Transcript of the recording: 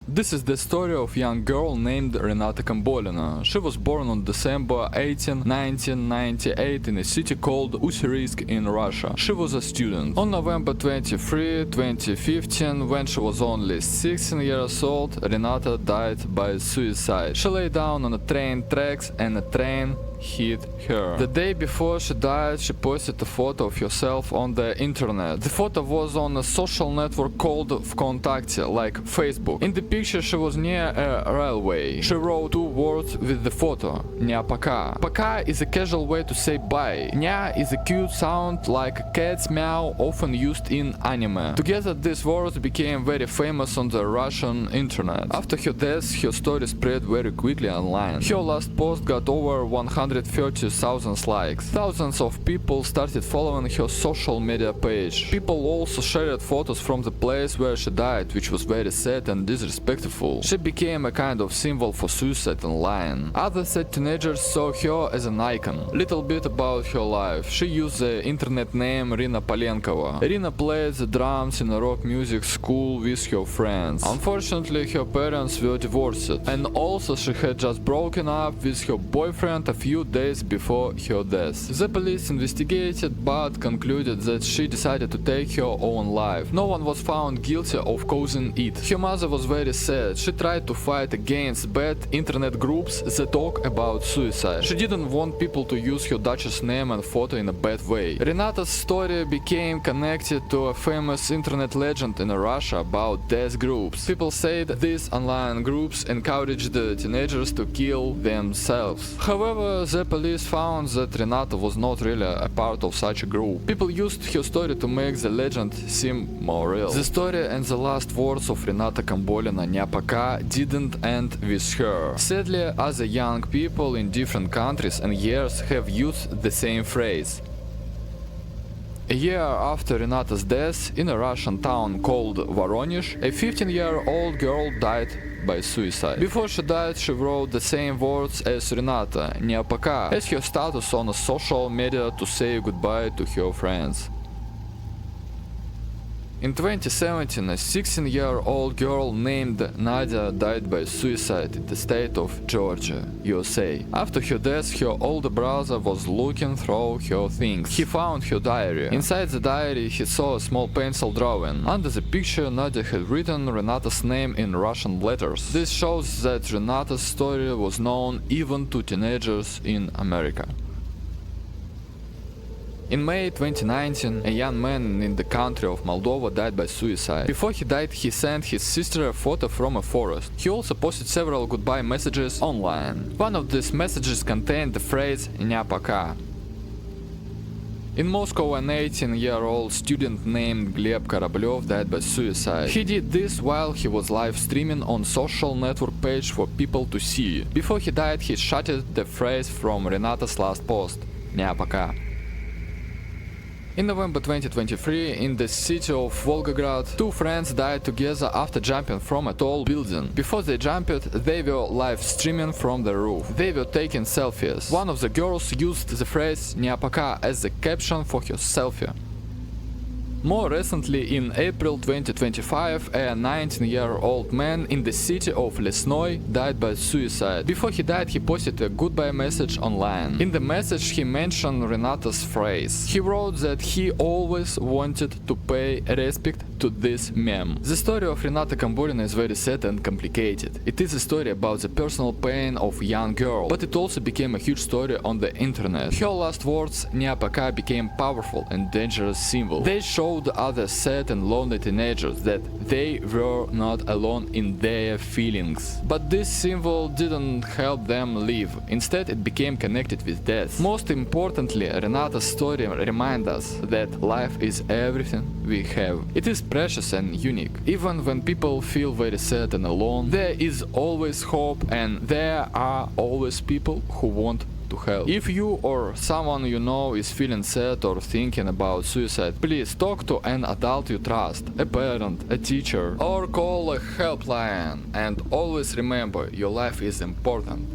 This is the story of a young girl named Rina Palenkova. She was born on December 18, 1998 in a city called Ussyrysk in Russia. She was a student. On November 23, 2015, when she was only 16 years old, Renata died by suicide. She lay down on the train tracks and a train hit her. The day before she died, she posted a photo of herself on the internet. The photo was on a social network called Vkontakte, like Facebook. In the picture she was near a railway. She wrote two words with the photo: Nya Poka. Poka is a casual way to say bye. Nya is a cute sound like a cat's meow, often used in anime. Together these words became very famous on the Russian internet. After her death, her story spread very quickly online. Her last post got over 130,000 likes. Thousands of people started following her social media page. People also shared photos from the place where she died, which was very sad and disrespectful. She became a kind of symbol for suicide online. Other sad teenagers saw her as an icon. Little bit about her life. She used the internet name Rina Palenkova. Rina played the drums in a rock music school with her friends. Unfortunately, her parents were divorced, and also she had just broken up with her boyfriend a few days before her death. The police investigated but concluded that she decided to take her own life. No one was found guilty of causing it. Her mother was very sad. She tried to fight against bad internet groups that talk about suicide. She didn't want people to use her Dutch's name and photo in a bad way. Renata's story became connected to a famous internet legend in Russia about death groups. People said these online groups encouraged the teenagers to kill themselves. However, the police found that Renata was not really a part of such a group. People used her story to make the legend seem more real. The story and the last words of Renata Palenkova, Nya Poka, didn't end with her. Sadly, other young people in different countries and years have used the same phrase. A year after Renata's death, in a Russian town called Voronezh, a 15-year-old girl died by suicide. Before she died, she wrote the same words as Renata, Nya Poka, as her status on social media to say goodbye to her friends. In 2017, a 16-year-old girl named Nadia died by suicide in the state of Georgia, USA. After her death, her older brother was looking through her things. He found her diary. Inside the diary, he saw a small pencil drawing. Under the picture, Nadia had written Renata's name in Russian letters. This shows that Renata's story was known even to teenagers in America. In May 2019, a young man in the country of Moldova died by suicide. Before he died, he sent his sister a photo from a forest. He also posted several goodbye messages online. One of these messages contained the phrase Nya Poka. In Moscow, an 18-year-old student named Gleb Koroblev died by suicide. He did this while he was live streaming on social network page for people to see. Before he died, he shouted the phrase from Renata's last post, Nya Poka. In November 2023, in the city of Volgograd, two friends died together after jumping from a tall building. Before they jumped, they were live streaming from the roof. They were taking selfies. One of the girls used the phrase Nya Poka as the caption for her selfie. More recently, in April 2025, a 19-year-old man in the city of Lesnoy died by suicide. Before he died, he posted a goodbye message online. In the message, he mentioned Renata's phrase. He wrote that he always wanted to pay respect to this meme. The story of Renata Palenkova is very sad and complicated. It is a story about the personal pain of a young girl, but it also became a huge story on the internet. Her last words, Nya Poka, became powerful and dangerous symbol. They showed other sad and lonely teenagers that they were not alone in their feelings. But this symbol didn't help them live. Instead, it became connected with death. Most importantly, Renata's story reminds us that life is everything we have. It is precious and unique. Even when people feel very sad and alone, there is always hope, and there are always people who want to help. If you or someone you know is feeling sad or thinking about suicide, please talk to an adult you trust, a parent, a teacher, or call a helpline. And always remember, your life is important.